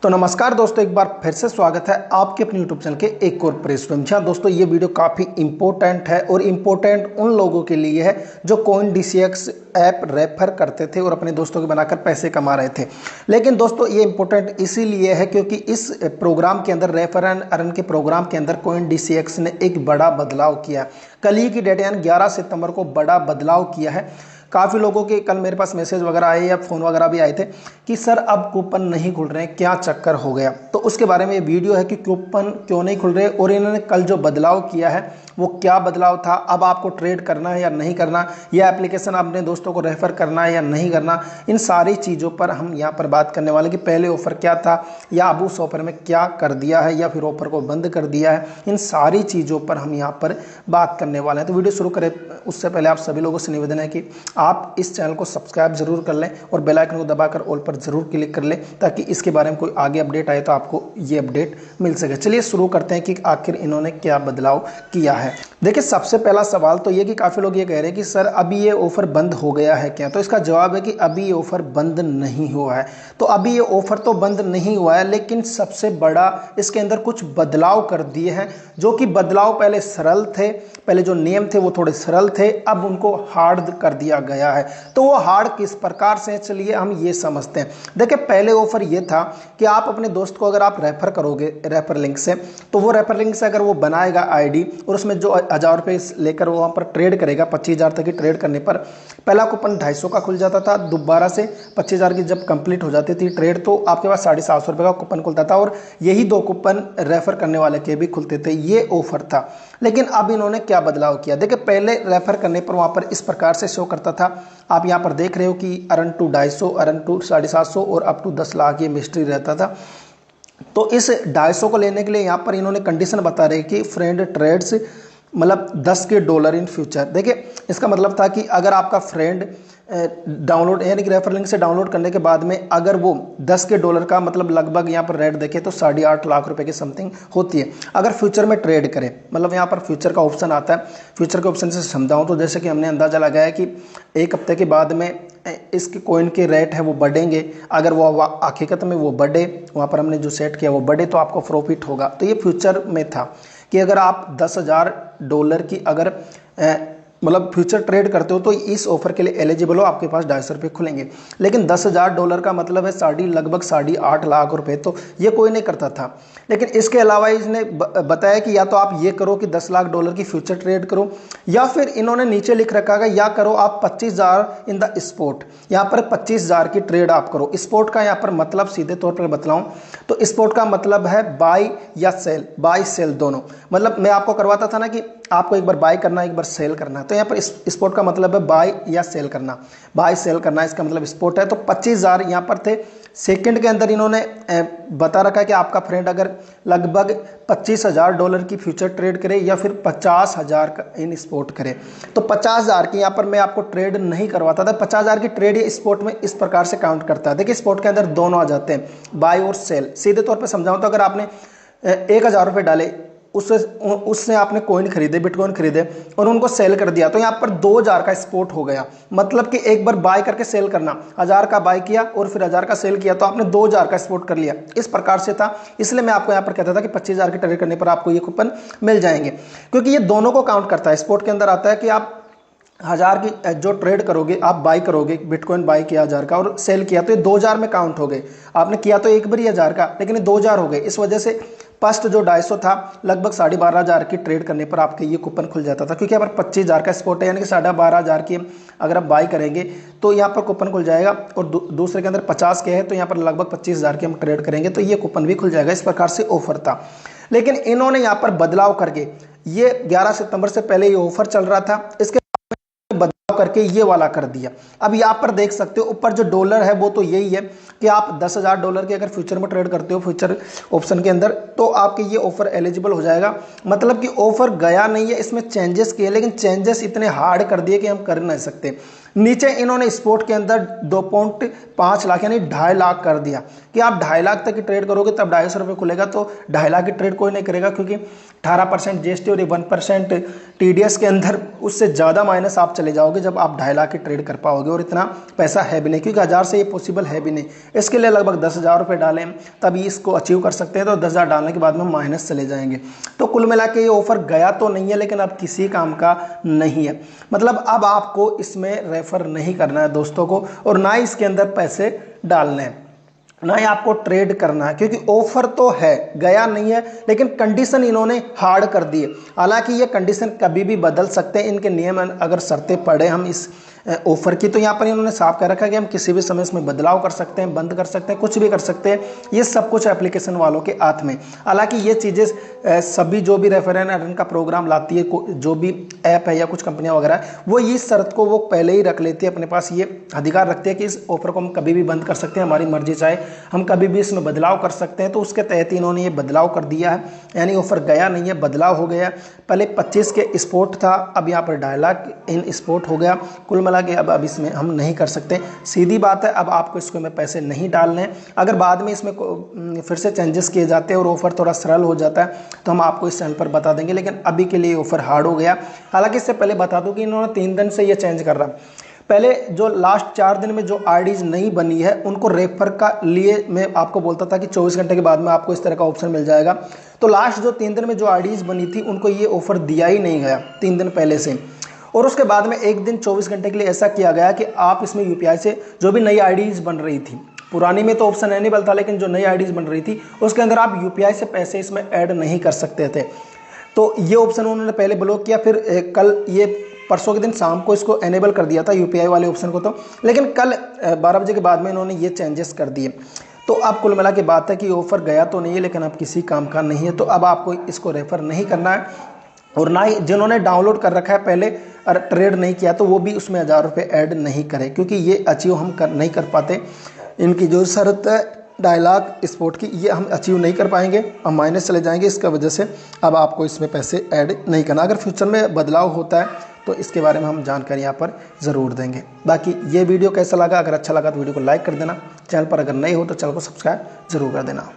तो नमस्कार दोस्तों, एक बार फिर से स्वागत है आपके अपने यूट्यूब चैनल के एक और प्रेस में। जहाँ दोस्तों ये वीडियो काफ़ी इंपॉर्टेंट है और इम्पोर्टेंट उन लोगों के लिए है जो CoinDCX ऐप रेफर करते थे और अपने दोस्तों के बनाकर पैसे कमा रहे थे। लेकिन दोस्तों ये इंपॉर्टेंट इसीलिए है क्योंकि इस प्रोग्राम के अंदर, रेफर एंड अर्न के प्रोग्राम के अंदर CoinDCX ने एक बड़ा बदलाव किया। कल ही की डेट यानी 11 सितंबर को बड़ा बदलाव किया है। काफ़ी लोगों के कल मेरे पास मैसेज वगैरह आए या फ़ोन वगैरह भी आए थे कि सर अब कूपन नहीं खुल रहे हैं, क्या चक्कर हो गया। तो उसके बारे में ये वीडियो है कि कूपन क्यों नहीं खुल रहे और इन्होंने कल जो बदलाव किया है वो क्या बदलाव था, अब आपको ट्रेड करना है या नहीं करना, या एप्लीकेशन अपने दोस्तों को रेफर करना है या नहीं करना, इन सारी चीज़ों पर हम यहाँ पर बात करने वाले कि पहले ऑफ़र क्या था या अब उस ऑफ़र में क्या कर दिया है या फिर ऑफ़र को बंद कर दिया है। इन सारी चीज़ों पर हम यहाँ पर बात करने वाले हैं। तो वीडियो शुरू करें उससे पहले आप सभी लोगों से निवेदन है कि आप इस चैनल को सब्सक्राइब जरूर कर लें और बेल आइकन को दबाकर ऑल पर जरूर क्लिक कर लें ताकि इसके बारे में कोई आगे अपडेट आए तो आपको ये अपडेट मिल सके। चलिए शुरू करते हैं कि आखिर इन्होंने क्या बदलाव किया है। देखिए, सबसे पहला सवाल तो ये कि काफ़ी लोग ये कह रहे हैं कि सर अभी ये ऑफ़र बंद हो गया है क्या। तो इसका जवाब है कि अभी ये ऑफ़र बंद नहीं हुआ है। तो अभी ये ऑफ़र तो बंद नहीं हुआ है, लेकिन सबसे बड़ा इसके अंदर कुछ बदलाव कर दिए हैं, जो कि बदलाव पहले सरल थे, पहले जो नियम थे वो थोड़े सरल थे, अब उनको हार्ड कर दिया गया है। तो वो हार्ड किस प्रकार से, चलिए हम ये समझते हैं। देखिए, पहले ऑफर ये था कि आप अपने दोस्त को अगर आप रेफर करोगे रेफर लिंक से, तो वो रेफर लिंक से अगर वो बनाएगा आईडी और उसमें जो 1000 रुपये लेकर वो वहाँ पर ट्रेड करेगा, 25,000 तक की ट्रेड करने पर पहला कूपन 250 का खुल जाता था। दोबारा से 25,000 की जब कंप्लीट हो जाती थी ट्रेड तो आपके पास 750 रुपये का कूपन खुलता था और यही 2 कूपन रेफर करने वाले के भी खुलते थे। ये ऑफर था। लेकिन अब इन्होंने क्या बदलाव किया, देखिए पहले रेफर करने पर वहाँ पर इस प्रकार से शो करता था, आप यहाँ पर देख रहे हो कि अर्न टू 250, अर्न टू 750 और अप टू 10 लाख ये मिस्ट्री रहता था। तो इस 250 को लेने के लिए यहाँ पर इन्होंने कंडीशन बता रहे कि फ्रेंड ट्रेड्स मतलब $10 इन फ्यूचर। देखिए इसका मतलब था कि अगर आपका फ्रेंड डाउनलोड यानी कि रेफर लिंक से डाउनलोड करने के बाद में अगर वो $10 का मतलब लगभग यहाँ पर रेट देखें तो 8.5 लाख रुपए की समथिंग होती है। अगर फ्यूचर में ट्रेड करें, मतलब यहाँ पर फ्यूचर का ऑप्शन आता है, फ्यूचर के ऑप्शन से समझाऊँ तो जैसे कि हमने अंदाज़ा लगाया कि एक हफ्ते के बाद में इसके कॉइन के रेट है वो बढ़ेंगे, अगर वो हकीकत में वो बढ़े, वहाँ पर हमने जो सेट किया वो बढ़े तो आपको प्रॉफिट होगा। तो ये फ्यूचर में था कि अगर आप $10,000 की अगर मतलब फ्यूचर ट्रेड करते हो तो इस ऑफर के लिए एलिजिबल हो, आपके पास 250 रुपये खुलेंगे। लेकिन $10,000 का मतलब है लगभग 8.5 लाख रुपए, तो ये कोई नहीं करता था। लेकिन इसके अलावा इसने बताया कि या तो आप ये करो कि $10 लाख की फ्यूचर ट्रेड करो, या फिर इन्होंने नीचे लिख रखा है या करो आप 25,000 इन द स्पॉट। यहाँ पर 25,000 की ट्रेड आप करो। स्पॉट का यहाँ पर मतलब सीधे तौर पर बतलाऊं तो स्पॉट का मतलब है बाय या सेल, बाय सेल दोनों। मतलब मैं आपको करवाता था ना कि आपको एक बार बाय करना एक बार सेल करना, तो यहाँ पर स्पॉट का मतलब है बाय या सेल करना, बाय सेल करना इसका मतलब स्पॉट है। तो 25,000 यहाँ पर थे। सेकंड के अंदर इन्होंने बता रखा है कि आपका फ्रेंड अगर लगभग $25,000 की फ्यूचर ट्रेड करे या फिर 50,000 का इन स्पॉट करे, तो 50,000 की यहाँ पर मैं आपको ट्रेड नहीं करवाता था। 50,000 की ट्रेड ये स्पॉट में इस प्रकार से काउंट करता है। देखिए स्पॉट के अंदर दोनों आ जाते हैं, बाय और सेल। सीधे तौर पर समझाऊं तो अगर आपने 1,000 रुपये डाले, उससे आपने कॉइन खरीदे, बिटकॉइन खरीदे और उनको सेल कर दिया, तो यहाँ पर 2,000 का स्पॉट हो गया। मतलब कि एक बार बाय करके सेल करना, 1,000 का बाय किया और फिर 1,000 का सेल किया, तो आपने 2,000 का स्पॉट कर लिया। इस प्रकार से था, इसलिए मैं आपको यहाँ पर कहता था कि 25,000 की ट्रेड करने पर आपको ये कूपन मिल जाएंगे, क्योंकि ये दोनों को काउंट करता है। स्पॉट के अंदर आता है कि आप 1,000 की जो ट्रेड करोगे, आप बाय करोगे, बिटकॉइन बाय किया 1,000 का और सेल किया, तो ये 2,000 में काउंट हो गए। आपने किया तो एक बार ही 1,000 का, लेकिन ये 2,000 हो गए। इस वजह से फर्स्ट जो 250 था लगभग 12,500 की ट्रेड करने पर आपके ये कूपन खुल जाता था, क्योंकि यहाँ पर 25,000 का स्पॉट है, यानी कि 12,500 की अगर आप बाय करेंगे तो यहाँ पर कूपन खुल जाएगा। और दूसरे के अंदर 50 के है तो यहाँ पर लगभग 25,000 की हम ट्रेड करेंगे तो ये कूपन भी खुल जाएगा। इस प्रकार से ऑफर था। लेकिन इन्होंने यहाँ पर बदलाव करके ये 11 सितंबर से पहले ये ऑफर चल रहा था, इसके बदलाव करके ये वाला कर दिया। अब यहाँ पर देख सकते हो ऊपर जो डॉलर है वो तो यही है कि आप $10,000 के अगर फ्यूचर में ट्रेड करते हो फ्यूचर ऑप्शन के अंदर तो आपके ये ऑफर एलिजिबल हो जाएगा। मतलब कि ऑफर गया नहीं है, इसमें चेंजेस किए, लेकिन चेंजेस इतने हार्ड कर दिए कि हम कर नहीं सकते। नीचे इन्होंने स्पोर्ट के अंदर 2.5 लाख यानी 2.5 लाख कर दिया कि आप 2.5 लाख तक की ट्रेड करोगे तब 250 रुपये खुलेगा। तो 2.5 लाख की ट्रेड कोई नहीं करेगा, क्योंकि 18% जीएसटी और 1% टीडीएस के अंदर उससे ज़्यादा माइनस आप चले जाओगे जब आप 2.5 लाख की ट्रेड कर पाओगे। और इतना पैसा है भी नहीं, क्योंकि 1000 से ये पॉसिबल है भी नहीं। इसके लिए लगभग 10,000 रुपये डालें तभी इसको अचीव कर सकते हैं। तो 10,000 डालने के बाद में माइनस चले जाएंगे। तो कुल मिला के ये ऑफर गया तो नहीं है, लेकिन अब किसी काम का नहीं है। मतलब अब आपको इसमें रेफर नहीं करना है दोस्तों को, और ना ही इसके अंदर पैसे डालने हैं, ना ही आपको ट्रेड करना है, क्योंकि ऑफर तो है, गया नहीं है, लेकिन कंडीशन इन्होंने हार्ड कर दी है। हालांकि ये कंडीशन कभी भी बदल सकते हैं, इनके नियम अगर शर्तें पड़े हम इस ऑफर की, तो यहाँ पर इन्होंने साफ कह रखा है कि हम किसी भी समय इसमें बदलाव कर सकते हैं, बंद कर सकते हैं, कुछ भी कर सकते हैं। ये सब कुछ एप्लीकेशन वालों के हाथ में। हालांकि ये चीज़ें सभी जो भी रेफर एंड अर्न का प्रोग्राम लाती है, जो भी ऐप है या कुछ कंपनियां वगैरह, वो इस शर्त को वो पहले ही रख लेती है, अपने पास ये अधिकार रखती है कि इस ऑफर को हम कभी भी बंद कर सकते हैं, हमारी मर्जी चाहे हम कभी भी इसमें बदलाव कर सकते हैं। तो उसके तहत इन्होंने ये बदलाव कर दिया है, यानी ऑफर गया नहीं है, बदलाव हो गया। पहले 25 के स्पोर्ट था, अब यहाँ पर 2.5 लाख इन स्पोर्ट हो गया। कुल मिला के अब इसमें हम नहीं कर सकते, सीधी बात है। अब आपको इसको में पैसे नहीं डालने हैं। अगर बाद में इसमें फिर से चेंजेस किए जाते हैं और ऑफर थोड़ा सरल हो जाता है तो हम आपको इस चैनल पर बता देंगे, लेकिन अभी के लिए ऑफर हार्ड हो गया। हालांकि इससे पहले बता दूं कि इन्होंने 3 दिन से ये चेंज कर रहा है। पहले जो लास्ट 4 दिन में जो आईडीज नहीं बनी है उनको रेफर का लिए मैं आपको बोलता था कि 24 घंटे के बाद में आपको इस तरह का ऑप्शन मिल जाएगा। तो लास्ट जो 3 दिन में जो आईडीज बनी थी उनको ये ऑफर दिया ही नहीं गया 3 दिन पहले से। और उसके बाद में एक दिन 24 घंटे के लिए ऐसा किया गया कि आप इसमें यूपीआई से जो भी नई आईडीज बन रही थी, पुरानी में तो ऑप्शन एनेबल था, लेकिन जो नई आईडीज बन रही थी उसके अंदर आप यूपीआई से पैसे इसमें ऐड नहीं कर सकते थे। तो ये ऑप्शन उन्होंने पहले ब्लॉक किया, फिर कल ये परसों के दिन शाम को इसको एनेबल कर दिया था यूपीआई वाले ऑप्शन को। तो लेकिन कल 12 बजे के बाद में इन्होंने ये चेंजेस कर दिए। तो अब कुल मिला के बात है कि ऑफर गया तो नहीं है, लेकिन अब किसी काम का नहीं है। तो अब आपको इसको रेफर नहीं करना है, और ना ही जिन्होंने डाउनलोड कर रखा है पहले और ट्रेड नहीं किया तो वो भी उसमें 1000 रुपये ऐड नहीं करें, क्योंकि ये अचीव हम नहीं कर पाते। इनकी जो शर्त है 2.5 लाख स्पोर्ट की, ये हम अचीव नहीं कर पाएंगे, हम माइनस चले जाएंगे। इसका वजह से अब आपको इसमें पैसे ऐड नहीं करना। अगर फ्यूचर में बदलाव होता है तो इसके बारे में हम जानकारी यहाँ पर ज़रूर देंगे। बाकी ये वीडियो कैसा लगा, अगर अच्छा लगा तो वीडियो को लाइक कर देना, चैनल पर अगर नए हो तो चैनल को सब्सक्राइब जरूर कर देना।